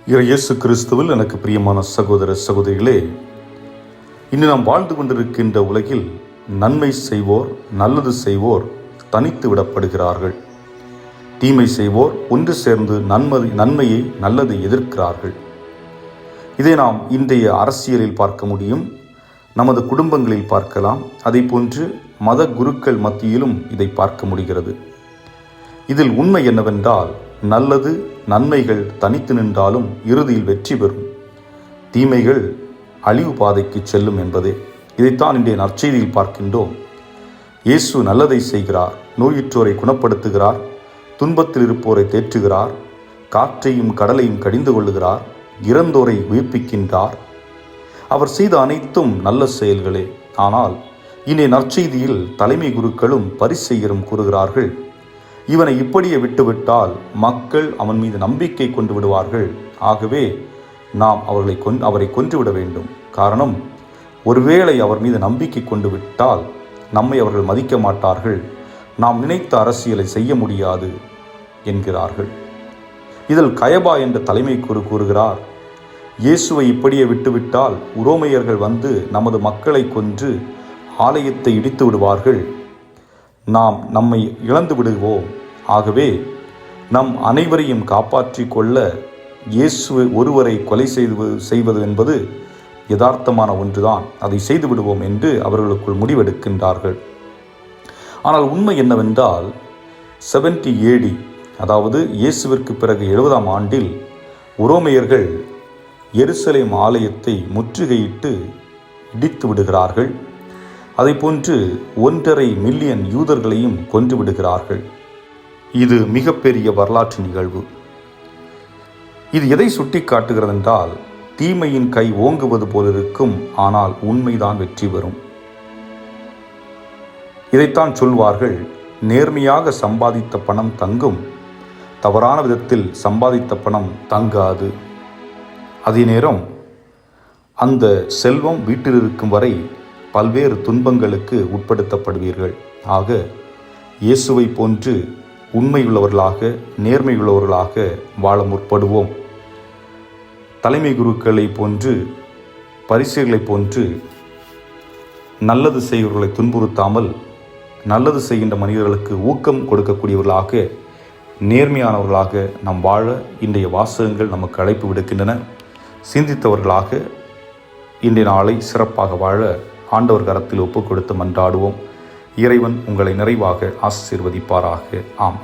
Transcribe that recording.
இயேசு கிறிஸ்துவில் எனக்கு பிரியமான சகோதர சகோதரிகளே, இன்று நாம் வாழ்ந்து கொண்டிருக்கின்ற உலகில் நன்மை செய்வோர், நல்லது செய்வோர் தனித்து விடப்படுகிறார்கள். தீமை செய்வோர் ஒன்று சேர்ந்து நன்மையை நல்லதை எதிர்க்கிறார்கள். இதை நாம் இன்றைய அரசியலில் பார்க்க முடியும், நமது குடும்பங்களில் பார்க்கலாம். அதை போன்று மத குருக்கள் மத்தியிலும் இதை பார்க்க முடிகிறது. இதில் உண்மை என்னவென்றால், நல்லது நன்மைகள் தனித்து நின்றாலும் இறுதியில் வெற்றி பெறும், தீமைகள் அழிவு பாதைக்கு செல்லும் என்பதே. இதைத்தான் இன்றைய நற்செய்தியில் பார்க்கின்றோம். இயேசு நல்லதை செய்கிறார், நோயுற்றோரை குணப்படுத்துகிறார், துன்பத்தில் இருப்போரை தேற்றுகிறார், காற்றையும் கடலையும் கடிந்து கொள்ளுகிறார், இறந்தோரை உயிர்ப்பிக்கின்றார். அவர் செய்த அனைத்தும் நல்ல செயல்களே. ஆனால் இன்றைய நற்செய்தியில் தலைமை குருக்களும் பரிசேயரும் கூறுகிறார்கள், இவனை இப்படியே விட்டுவிட்டால் மக்கள் அவன் மீது நம்பிக்கை கொண்டு விடுவார்கள். ஆகவே நாம் அவரை கொன்றுவிட வேண்டும். காரணம், ஒருவேளை அவர் மீது நம்பிக்கை கொண்டு விட்டால் நம்மை அவர்கள் மதிக்க மாட்டார்கள், நாம் நினைத்த அரசியலை செய்ய முடியாது என்கிறார்கள். இதில் கயபா என்ற தலைமை கூறுகிறார், இயேசுவை இப்படியே விட்டுவிட்டால் உரோமையர்கள் வந்து நமது மக்களை கொன்று ஆலயத்தை இடித்து விடுவார்கள், நாம் நம்மை இழந்து விடுவோம். ஆகவே நம் அனைவரையும் காப்பாற்றி கொள்ள இயேசு ஒருவரை கொலை செய்வது என்பது யதார்த்தமான ஒன்றுதான், அதை செய்து விடுவோம் என்று அவர்களுக்குள் முடிவெடுக்கின்றார்கள். ஆனால் உண்மை என்னவென்றால் 70 AD, அதாவது இயேசுவிற்கு பிறகு 70ஆம் ஆண்டில் உரோமையர்கள் எருசலேம் ஆலயத்தை முற்றுகையிட்டு இடித்து விடுகிறார்கள். அதைப்போன்று 1.5 மில்லியன் யூதர்களையும் கொன்று விடுகிறார்கள். இது மிகப்பெரிய வரலாற்று நிகழ்வு. இது எதை சுட்டி காட்டுகிறது என்றால், தீமையின் கை ஓங்குவது போலிருக்கும், ஆனால் உண்மைதான் வெற்றி பெறும். இதைத்தான் சொல்வார்கள், நேர்மையாக சம்பாதித்த பணம் தங்கும், தவறான விதத்தில் சம்பாதித்த பணம் தங்காது. அதே நேரம் அந்த செல்வம் வீட்டில் இருக்கும் வரை பல்வேறு துன்பங்களுக்கு உட்படுத்தப்படுவீர்கள். ஆக இயேசுவை போன்று உண்மையுள்ளவர்களாக நேர்மையுள்ளவர்களாக வாழ முற்படுவோம். தலைமை குருக்களை போன்று பரிசேயர்களைப் போன்று நல்லது செய்கிறவர்களை துன்புறுத்தாமல், நல்லது செய்கின்ற மனிதர்களுக்கு ஊக்கம் கொடுக்கக்கூடியவர்களாக, நேர்மையானவர்களாக நாம் வாழ இன்றைய வாசகங்கள் நமக்கு அழைப்பு விடுக்கின்றன. சிந்தித்தவர்களாக இன்றைய நாளை சிறப்பாக வாழ ஆண்டவர் கரத்தில் ஒப்புக் கொடுத்து மன்றாடுவோம். இறைவன் உங்களை நிறைவாக ஆசீர்வதிப்பாராக. ஆம்.